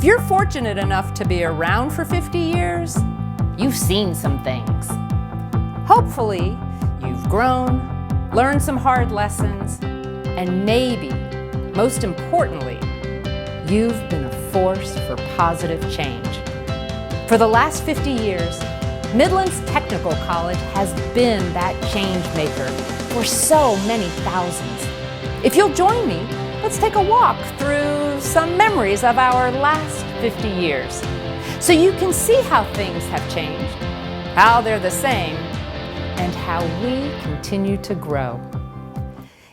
If you're fortunate enough to be around for 50 years, you've seen some things. Hopefully, you've grown, learned some hard lessons, and maybe, most importantly, you've been a force for positive change. For the last 50 years, Midlands Technical College has been that change maker for so many thousands. If you'll join me, let's take a walk through some memories of our last 50 years so you can see how things have changed, how they're the same, and how we continue to grow.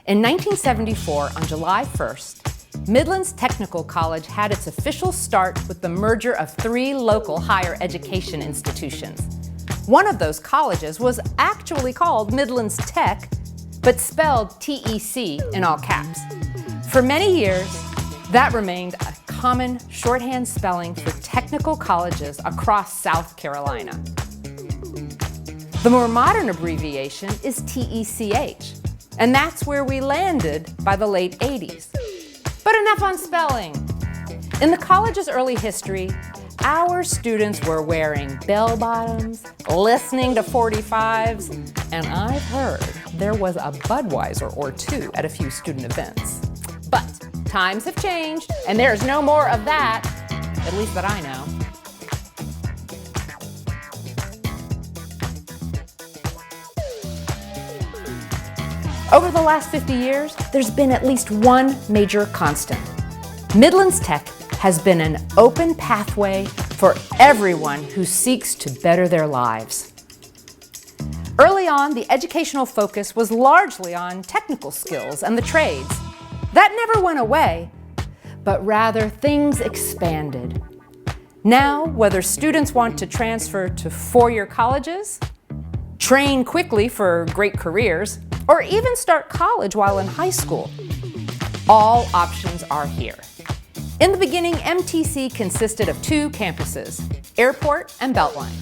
In 1974, on July 1st, Midlands Technical College had its official start with the merger of 3 local higher education institutions. One of those colleges was actually called Midlands Tech, but spelled T-E-C in all caps. For many years, that remained a common shorthand spelling for technical colleges across South Carolina. The more modern abbreviation is TECH, and that's where we landed by the late 80s. But enough on spelling. In the college's early history, our students were wearing bell-bottoms, listening to 45s, and I've heard there was a Budweiser or 2 at a few student events. But times have changed, and there's no more of that, at least that I know. Over the last 50 years, there's been at least one major constant. Midlands Tech has been an open pathway for everyone who seeks to better their lives. Early on, the educational focus was largely on technical skills and the trades. That never went away, but rather things expanded. Now, whether students want to transfer to 4-year colleges, train quickly for great careers, or even start college while in high school, all options are here. In the beginning, MTC consisted of 2 campuses, Airport and Beltline.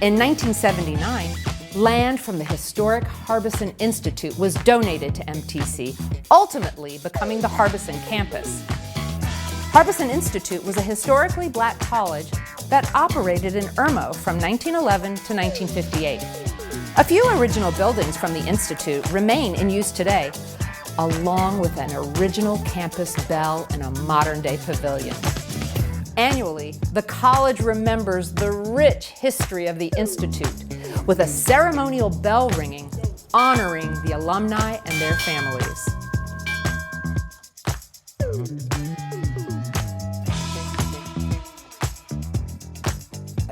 In 1979, land from the historic Harbison Institute was donated to MTC, ultimately becoming the Harbison campus. Harbison Institute was a historically black college that operated in Irmo from 1911 to 1958. A few original buildings from the Institute remain in use today, along with an original campus bell and a modern-day pavilion. Annually, the college remembers the rich history of the Institute with a ceremonial bell ringing honoring the alumni and their families.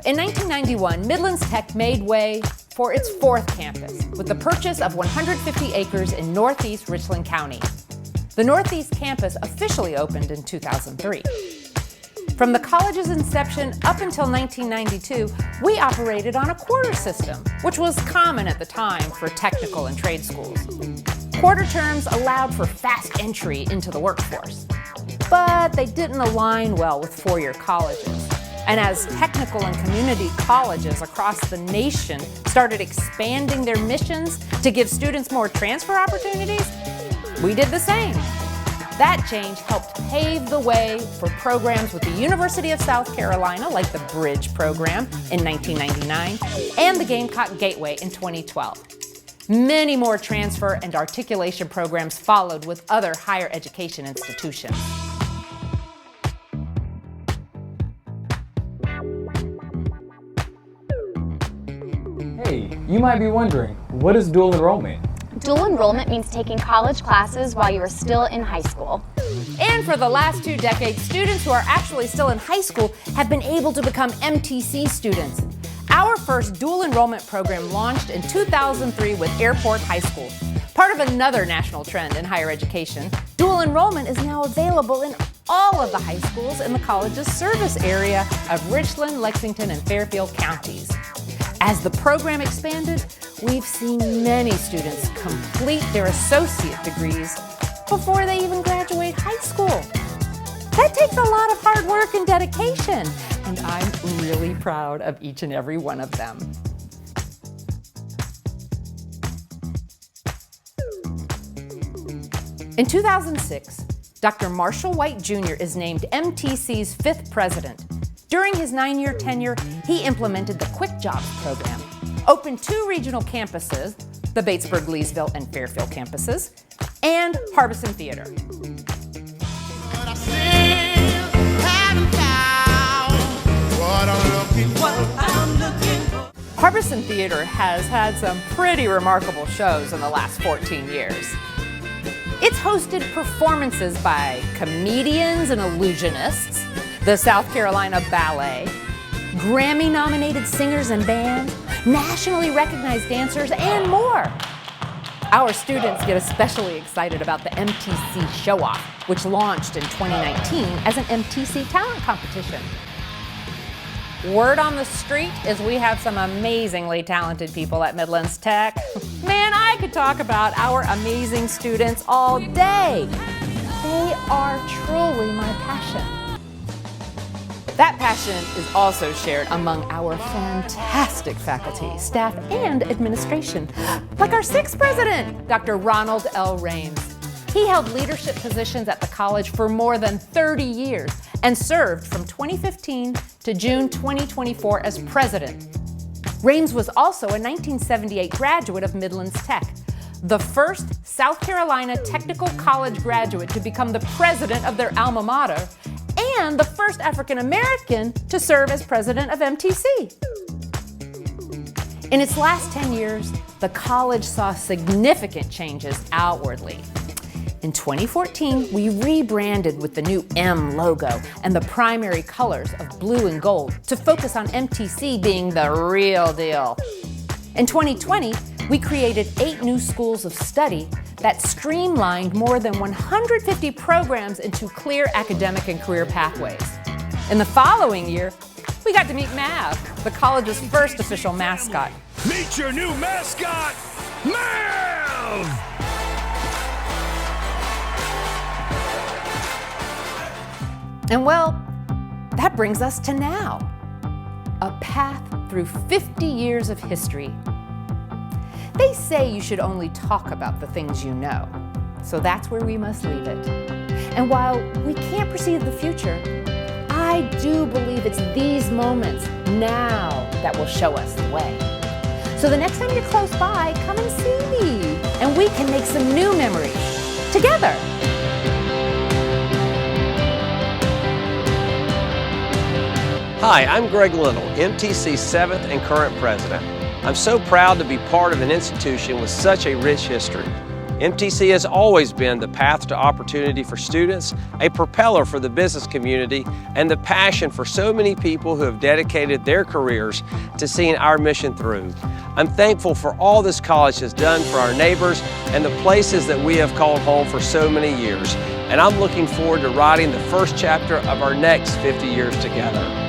In 1991, Midlands Tech made way for its 4th campus with the purchase of 150 acres in northeast Richland County. The Northeast campus officially opened in 2003. From the college's inception up until 1992, we operated on a quarter system, which was common at the time for technical and trade schools. Quarter terms allowed for fast entry into the workforce, but they didn't align well with 4-year colleges. And as technical and community colleges across the nation started expanding their missions to give students more transfer opportunities, we did the same. That change helped pave the way for programs with the University of South Carolina, like the Bridge program in 1999, and the Gamecock Gateway in 2012. Many more transfer and articulation programs followed with other higher education institutions. Hey, you might be wondering, what is dual enrollment? Dual enrollment means taking college classes while you are still in high school. And for the last 2 decades, students who are actually still in high school have been able to become MTC students. Our first dual enrollment program launched in 2003 with Airport High School. Part of another national trend in higher education, dual enrollment is now available in all of the high schools in the college's service area of Richland, Lexington, and Fairfield counties. As the program expanded, we've seen many students complete their associate degrees before they even graduate high school. That takes a lot of hard work and dedication, and I'm really proud of each and every one of them. In 2006, Dr. Marshall White Jr. is named MTC's 5th president. During his 9-year tenure, he implemented the Quick Jobs program, opened 2 regional campuses, the Batesburg, Leesville, and Fairfield campuses, and Harbison Theater. Harbison Theater has had some pretty remarkable shows in the last 14 years. It's hosted performances by comedians and illusionists, the South Carolina Ballet, Grammy-nominated singers and bands, nationally recognized dancers, and more. Our students get especially excited about the MTC Show-Off, which launched in 2019 as an MTC talent competition. Word on the street is we have some amazingly talented people at Midlands Tech. Man, I could talk about our amazing students all day. They are truly my passion. That passion is also shared among our fantastic faculty, staff, and administration, like our 6th president, Dr. Ronald L. Rames. He held leadership positions at the college for more than 30 years and served from 2015 to June 2024 as president. Rames was also a 1978 graduate of Midlands Tech, the first South Carolina Technical College graduate to become the president of their alma mater, and the first African American to serve as president of MTC. In its last 10 years, the college saw significant changes outwardly. In 2014, we rebranded with the new M logo and the primary colors of blue and gold to focus on MTC being the real deal. In 2020, we created 8 new schools of study that streamlined more than 150 programs into clear academic and career pathways. In the following year, we got to meet Mav, the college's first official mascot. Meet your new mascot, Mav! And well, that brings us to now, a path through 50 years of history. They say you should only talk about the things you know, so that's where we must leave it. And while we can't perceive the future, I do believe it's these moments now that will show us the way. So the next time you're close by, come and see me, and we can make some new memories together. Hi, I'm Greg Little, MTC's 7th and current president. I'm so proud to be part of an institution with such a rich history. MTC has always been the path to opportunity for students, a propeller for the business community, and the passion for so many people who have dedicated their careers to seeing our mission through. I'm thankful for all this college has done for our neighbors and the places that we have called home for so many years. And I'm looking forward to writing the first chapter of our next 50 years together.